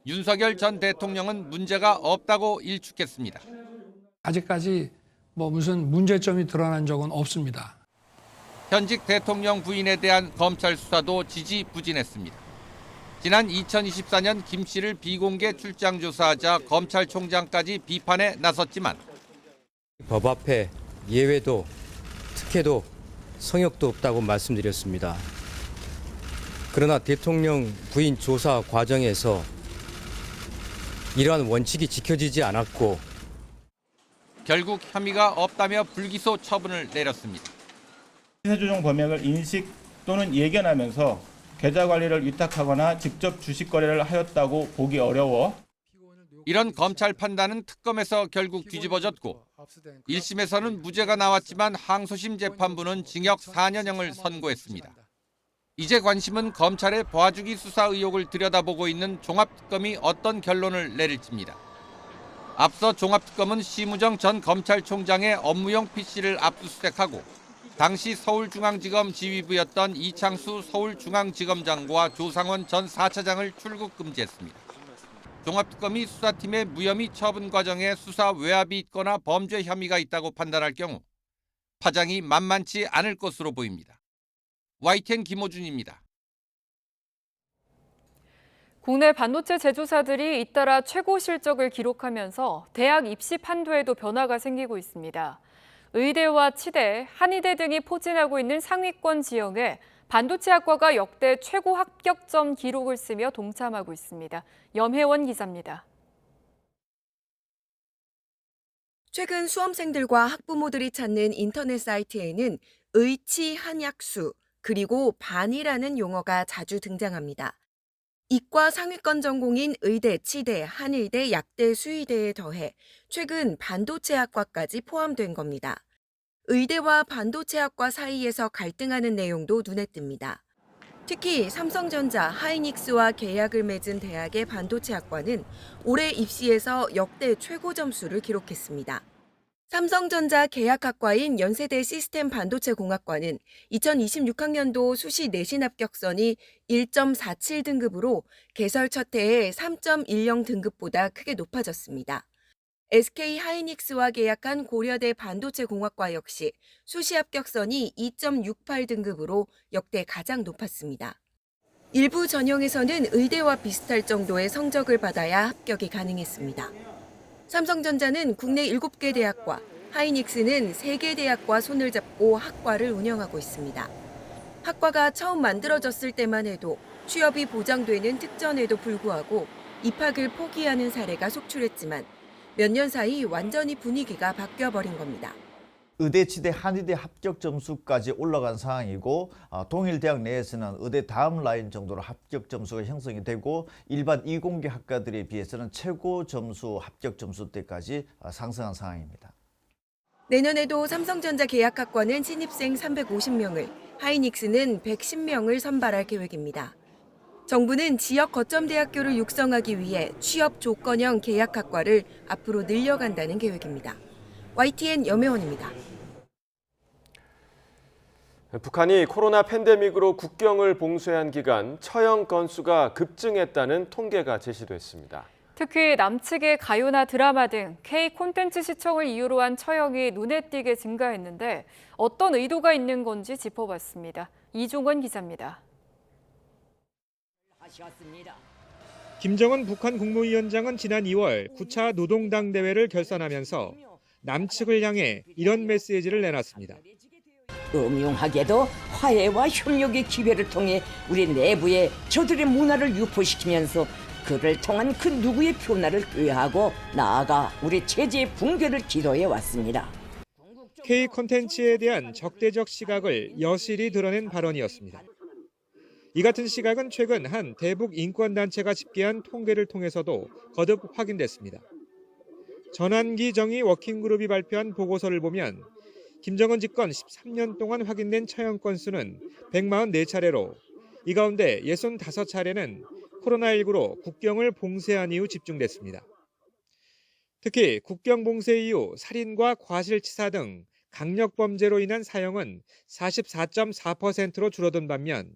윤석열 전 대통령은 문제가 없다고 일축했습니다. 아직까지 무슨 문제점이 드러난 적은 없습니다. 현직 대통령 부인에 대한 검찰 수사도 지지부진했습니다. 지난 2024년 김 씨를 비공개 출장 조사하자 검찰총장까지 비판에 나섰지만 법 앞에 예외도 특혜도 성역도 없다고 말씀드렸습니다. 그러나 대통령 부인 조사 과정에서 이러한 원칙이 지켜지지 않았고 결국 혐의가 없다며 불기소 처분을 내렸습니다. 시세 조정 범행을 인식 또는 예견하면서 계좌 관리를 위탁하거나 직접 주식 거래를 하였다고 보기 어려워. 이런 검찰 판단은 특검에서 결국 뒤집어졌고 1심에서는 무죄가 나왔지만 항소심 재판부는 징역 4년형을 선고했습니다. 이제 관심은 검찰의 봐주기 수사 의혹을 들여다보고 있는 종합특검이 어떤 결론을 내릴지입니다. 앞서 종합특검은 심우정 전 검찰총장의 업무용 PC를 압수수색하고 당시 서울중앙지검 지휘부였던 이창수 서울중앙지검장과 조상원 전 4차장을 출국 금지했습니다. 종합특검이 수사팀의 무혐의 처분 과정에 수사 외압이 있거나 범죄 혐의가 있다고 판단할 경우 파장이 만만치 않을 것으로 보입니다. YTN 김호준입니다. 국내 반도체 제조사들이 잇따라 최고 실적을 기록하면서 대학 입시 판도에도 변화가 생기고 있습니다. 의대와 치대, 한의대 등이 포진하고 있는 상위권 지형에 반도체학과가 역대 최고 합격점 기록을 쓰며 동참하고 있습니다. 염혜원 기자입니다. 최근 수험생들과 학부모들이 찾는 인터넷 사이트에는 의치, 한약수, 그리고 반이라는 용어가 자주 등장합니다. 이과 상위권 전공인 의대, 치대, 한의대, 약대, 수의대에 더해 최근 반도체학과까지 포함된 겁니다. 의대와 반도체학과 사이에서 갈등하는 내용도 눈에 띕니다. 특히 삼성전자, 하이닉스와 계약을 맺은 대학의 반도체학과는 올해 입시에서 역대 최고 점수를 기록했습니다. 삼성전자 계약학과인 연세대 시스템 반도체 공학과는 2026학년도 수시 내신 합격선이 1.47 등급으로 개설 첫 해의 3.10 등급보다 크게 높아졌습니다. SK 하이닉스와 계약한 고려대 반도체 공학과 역시 수시 합격선이 2.68 등급으로 역대 가장 높았습니다. 일부 전형에서는 의대와 비슷할 정도의 성적을 받아야 합격이 가능했습니다. 삼성전자는 국내 7개 대학과 하이닉스는 3개 대학과 손을 잡고 학과를 운영하고 있습니다. 학과가 처음 만들어졌을 때만 해도 취업이 보장되는 특전에도 불구하고 입학을 포기하는 사례가 속출했지만 몇 년 사이 완전히 분위기가 바뀌어버린 겁니다. 의대치대 한의대 합격 점수까지 올라간 상황이고 동일 대학 내에서는 의대 다음 라인 정도로 합격 점수가 형성이 되고 일반 이공계 학과들에 비해서는 최고 점수 합격 점수대까지 상승한 상황입니다. 내년에도 삼성전자 계약학과는 신입생 350명을, 하이닉스는 110명을 선발할 계획입니다. 정부는 지역 거점 대학교를 육성하기 위해 취업 조건형 계약학과를 앞으로 늘려간다는 계획입니다. YTN 염혜원입니다. 북한이 코로나 팬데믹으로 국경을 봉쇄한 기간 처형 건수가 급증했다는 통계가 제시됐습니다. 특히 남측의 가요나 드라마 등 K 콘텐츠 시청을 이유로 한 처형이 눈에 띄게 증가했는데 어떤 의도가 있는 건지 짚어봤습니다. 이종원 기자입니다. 김정은 북한 국무위원장은 지난 2월 9차 노동당 대회를 결산하면서 남측을 향해 이런 메시지를 내놨습니다. 음흉하게도 화해와 협력의 기회를 통해 우리 내부에 저들의 문화를 유포시키면서 그를 통한 그 누구의 변화를 꾀하고 나아가 우리 체제의 붕괴를 기도해 왔습니다. K 콘텐츠에 대한 적대적 시각을 여실히 드러낸 발언이었습니다. 이 같은 시각은 최근 한 대북 인권단체가 집계한 통계를 통해서도 거듭 확인됐습니다. 전환기 정의 워킹그룹이 발표한 보고서를 보면 김정은 집권 13년 동안 확인된 처형 건수는 144차례로 이 가운데 65차례는 코로나19로 국경을 봉쇄한 이후 집중됐습니다. 특히 국경 봉쇄 이후 살인과 과실치사 등 강력범죄로 인한 사형은 44.4%로 줄어든 반면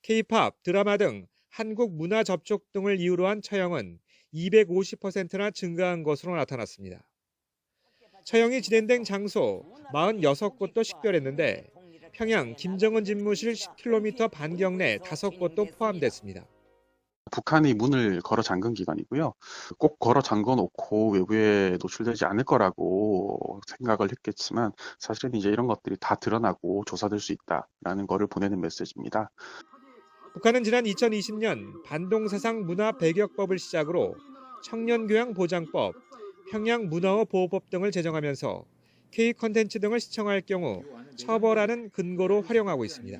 K-팝, 드라마 등 한국 문화 접촉 등을 이유로 한 처형은 250%나 증가한 것으로 나타났습니다. 처형이 진행된 장소 46곳도 식별했는데 평양 김정은 집무실 10km 반경 내 5곳도 포함됐습니다. 북한이 문을 걸어 잠근 기간이고요. 꼭 걸어 잠궈 놓고 외부에 노출되지 않을 거라고 생각을 했겠지만 사실은 이제 이런 것들이 다 드러나고 조사될 수 있다라는 거를 보내는 메시지입니다. 북한은 지난 2020년 반동사상 문화 배격법을 시작으로 청년교양보장법, 평양문화어 보호법 등을 제정하면서 K 콘텐츠 등을 시청할 경우 처벌하는 근거로 활용하고 있습니다.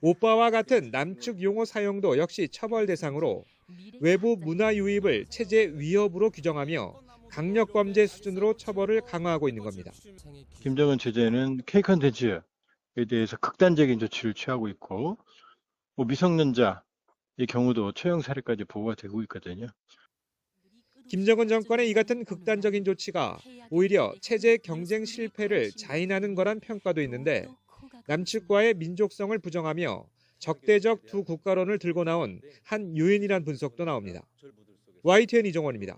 오빠와 같은 남측 용어 사용도 역시 처벌 대상으로 외부 문화 유입을 체제 위협으로 규정하며 강력범죄 수준으로 처벌을 강화하고 있는 겁니다. 김정은 체제는 K 콘텐츠에 대해서 극단적인 조치를 취하고 있고 미성년자의 경우도 처형 사례까지 보고가 되고 있거든요. 김정은 정권의 이 같은 극단적인 조치가 오히려 체제 경쟁 실패를 자인하는 거란 평가도 있는데 남측과의 민족성을 부정하며 적대적 두 국가론을 들고 나온 한 요인이란 분석도 나옵니다. YTN 이종원입니다.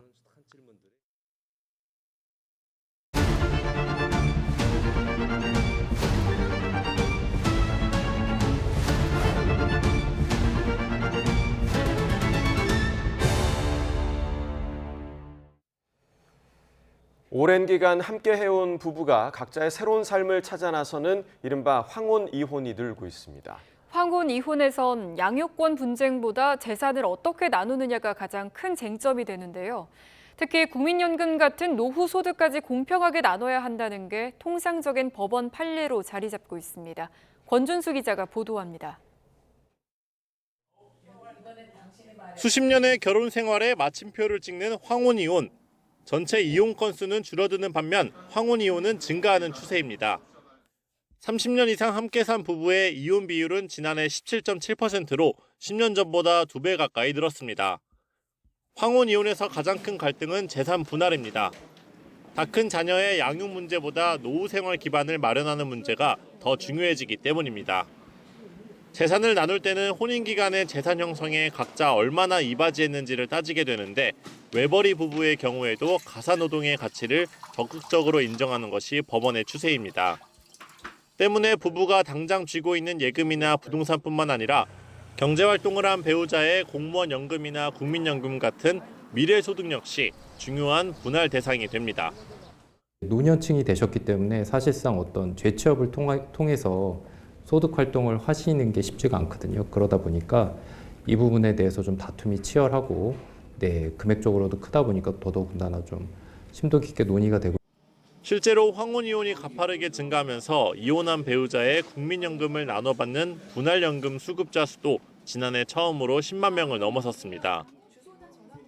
오랜 기간 함께 해온 부부가 각자의 새로운 삶을 찾아 나서는 이른바 황혼 이혼이 늘고 있습니다. 황혼 이혼에선 양육권 분쟁보다 재산을 어떻게 나누느냐가 가장 큰 쟁점이 되는데요. 특히 국민연금 같은 노후 소득까지 공평하게 나눠야 한다는 게 통상적인 법원 판례로 자리 잡고 있습니다. 권준수 기자가 보도합니다. 수십 년의 결혼 생활에 마침표를 찍는 황혼 이혼. 전체 이혼 건수는 줄어드는 반면 황혼 이혼은 증가하는 추세입니다. 30년 이상 함께 산 부부의 이혼 비율은 지난해 17.7%로 10년 전보다 2배 가까이 늘었습니다. 황혼 이혼에서 가장 큰 갈등은 재산 분할입니다. 다 큰 자녀의 양육 문제보다 노후 생활 기반을 마련하는 문제가 더 중요해지기 때문입니다. 재산을 나눌 때는 혼인 기간의 재산 형성에 각자 얼마나 이바지했는지를 따지게 되는데 외벌이 부부의 경우에도 가사노동의 가치를 적극적으로 인정하는 것이 법원의 추세입니다. 때문에 부부가 당장 쥐고 있는 예금이나 부동산뿐만 아니라 경제활동을 한 배우자의 공무원 연금이나 국민연금 같은 미래소득 역시 중요한 분할 대상이 됩니다. 노년층이 되셨기 때문에 사실상 어떤 재취업을 통해서 소득 활동을 하시는 게 쉽지가 않거든요. 그러다 보니까 이 부분에 대해서 좀 다툼이 치열하고 금액적으로도 크다 보니까 더더군다나 좀 심도 깊게 논의가 되고. 실제로 황혼이혼이 가파르게 증가하면서 이혼한 배우자의 국민연금을 나눠받는 분할연금 수급자 수도 지난해 처음으로 10만 명을 넘어섰습니다.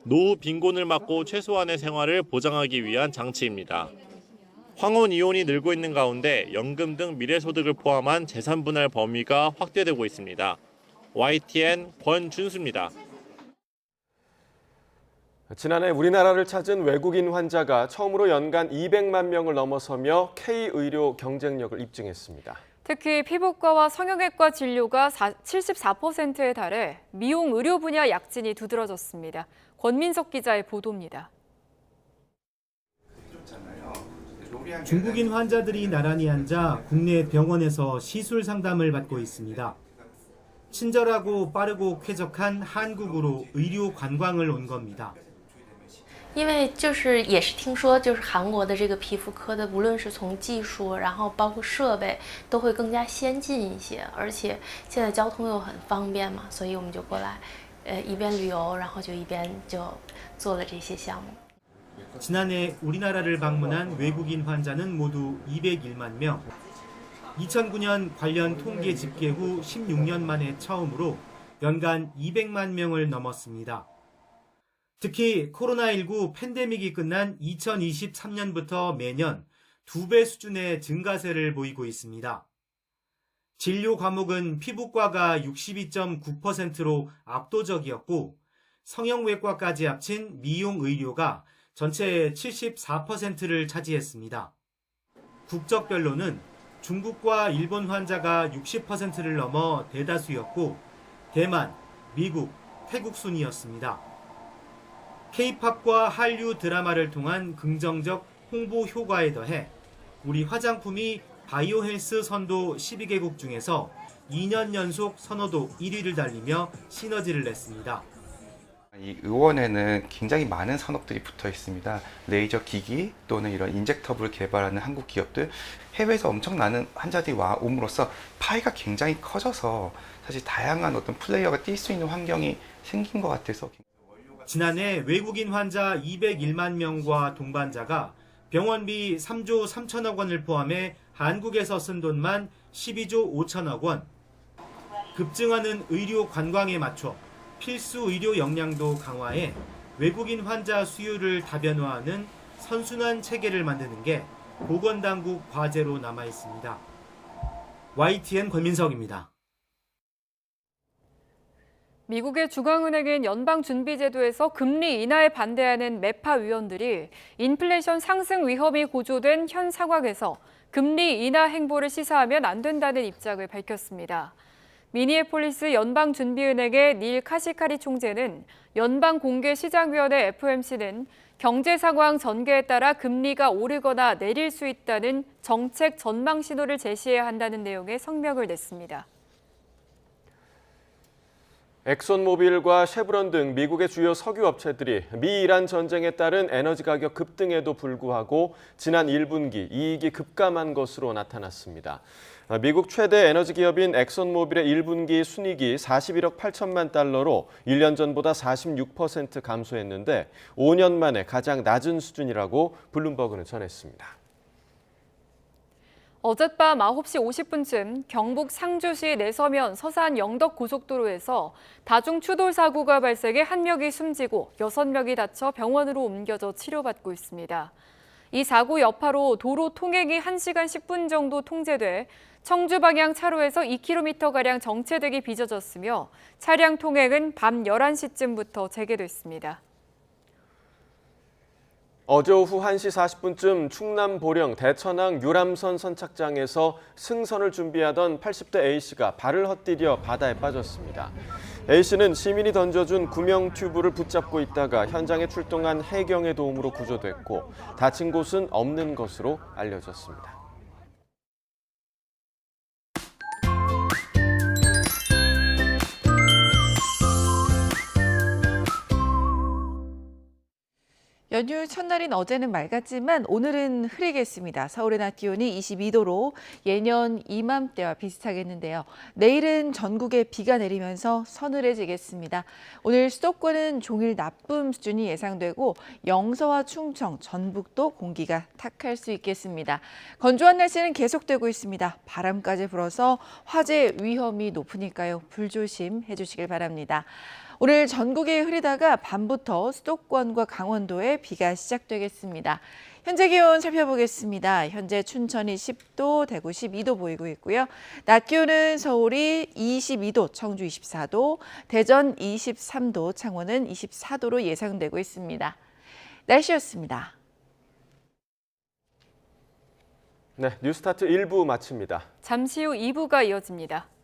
노후 빈곤을 막고 최소한의 생활을 보장하기 위한 장치입니다. 황혼 이혼이 늘고 있는 가운데 연금 등 미래소득을 포함한 재산 분할 범위가 확대되고 있습니다. YTN 권준수입니다. 지난해 우리나라를 찾은 외국인 환자가 처음으로 연간 200만 명을 넘어서며 K-의료 경쟁력을 입증했습니다. 특히 피부과와 성형외과 진료가 74%에 달해 미용 의료 분야 약진이 두드러졌습니다. 권민석 기자의 보도입니다. 중국인 환자들이 나란히 앉아 국내 병원에서 시술 상담을 받고 있습니다. 친절하고 빠르고 쾌적한 한국으로 의료 관광을 온 겁니다. 因为也是听说韩国的这个皮肤科的无论是从技术然后包括设备都会更加先进一些，而且现在交通又很方便嘛，所以我们就过来一边旅游然后就一边就做了这些项目。 지난해 우리나라를 방문한 외국인 환자는 모두 201만 명. 2009년 관련 통계 집계 후 16년 만에 처음으로 연간 200만 명을 넘었습니다. 특히 코로나19 팬데믹이 끝난 2023년부터 매년 2배 수준의 증가세를 보이고 있습니다. 진료 과목은 피부과가 62.9%로 압도적이었고 성형외과까지 합친 미용의료가 전체의 74%를 차지했습니다. 국적별로는 중국과 일본 환자가 60%를 넘어 대다수였고 대만, 미국, 태국 순이었습니다. K-팝과 한류 드라마를 통한 긍정적 홍보 효과에 더해 우리 화장품이 바이오 헬스 선도 12개국 중에서 2년 연속 선호도 1위를 달리며 시너지를 냈습니다. 이 의원에는 굉장히 많은 산업들이 붙어 있습니다. 레이저 기기 또는 이런 인젝터블을 개발하는 한국 기업들, 해외에서 엄청나는 환자들이 옴으로써 파이가 굉장히 커져서 사실 다양한 어떤 플레이어가 뛸 수 있는 환경이 생긴 것 같아서. 지난해 외국인 환자 201만 명과 동반자가 병원비 3조 3천억 원을 포함해 한국에서 쓴 돈만 12조 5천억 원. 급증하는 의료 관광에 맞춰 필수 의료 역량도 강화해 외국인 환자 수요를 다변화하는 선순환 체계를 만드는 게 보건당국 과제로 남아 있습니다. YTN 권민석입니다. 미국의 중앙은행인 연방준비제도에서 금리 인하에 반대하는 매파 위원들이 인플레이션 상승 위험이 고조된 현 상황에서 금리 인하 행보를 시사하면 안 된다는 입장을 밝혔습니다. 미니애폴리스 연방준비은행의 닐 카시카리 총재는 연방공개시장위원회 FOMC는 경제 상황 전개에 따라 금리가 오르거나 내릴 수 있다는 정책 전망 신호를 제시해야 한다는 내용의 성명을 냈습니다. 엑손모빌과 쉐브론 등 미국의 주요 석유 업체들이 미-이란 전쟁에 따른 에너지 가격 급등에도 불구하고 지난 1분기 이익이 급감한 것으로 나타났습니다. 미국 최대 에너지 기업인 엑손모빌의 1분기 순이익이 41억 8천만 달러로 1년 전보다 46% 감소했는데 5년 만에 가장 낮은 수준이라고 블룸버그는 전했습니다. 어젯밤 9시 50분쯤 경북 상주시 내서면 서산 영덕고속도로에서 다중 추돌 사고가 발생해 1명이 숨지고 6명이 다쳐 병원으로 옮겨져 치료받고 있습니다. 이 사고 여파로 도로 통행이 1시간 10분 정도 통제돼 청주 방향 차로에서 2km가량 정체되기 빚어졌으며 차량 통행은 밤 11시쯤부터 재개됐습니다. 어제 오후 1시 40분쯤 충남 보령 대천항 유람선 선착장에서 승선을 준비하던 80대 A씨가 발을 헛디뎌 바다에 빠졌습니다. A씨는 시민이 던져준 구명 튜브를 붙잡고 있다가 현장에 출동한 해경의 도움으로 구조됐고 다친 곳은 없는 것으로 알려졌습니다. 연휴 첫날인 어제는 맑았지만 오늘은 흐리겠습니다. 서울의 낮 기온이 22도로 예년 이맘때와 비슷하겠는데요. 내일은 전국에 비가 내리면서 서늘해지겠습니다. 오늘 수도권은 종일 나쁨 수준이 예상되고 영서와 충청, 전북도 공기가 탁할 수 있겠습니다. 건조한 날씨는 계속되고 있습니다. 바람까지 불어서 화재 위험이 높으니까요. 불조심해 주시길 바랍니다. 오늘 전국이 흐리다가 밤부터 수도권과 강원도에 비가 시작되겠습니다. 현재 기온 살펴보겠습니다. 현재 춘천이 10도, 대구 12도 보이고 있고요. 낮 기온은 서울이 22도, 청주 24도, 대전 23도, 창원은 24도로 예상되고 있습니다. 날씨였습니다. 네, 뉴스타트 1부 마칩니다. 잠시 후 2부가 이어집니다.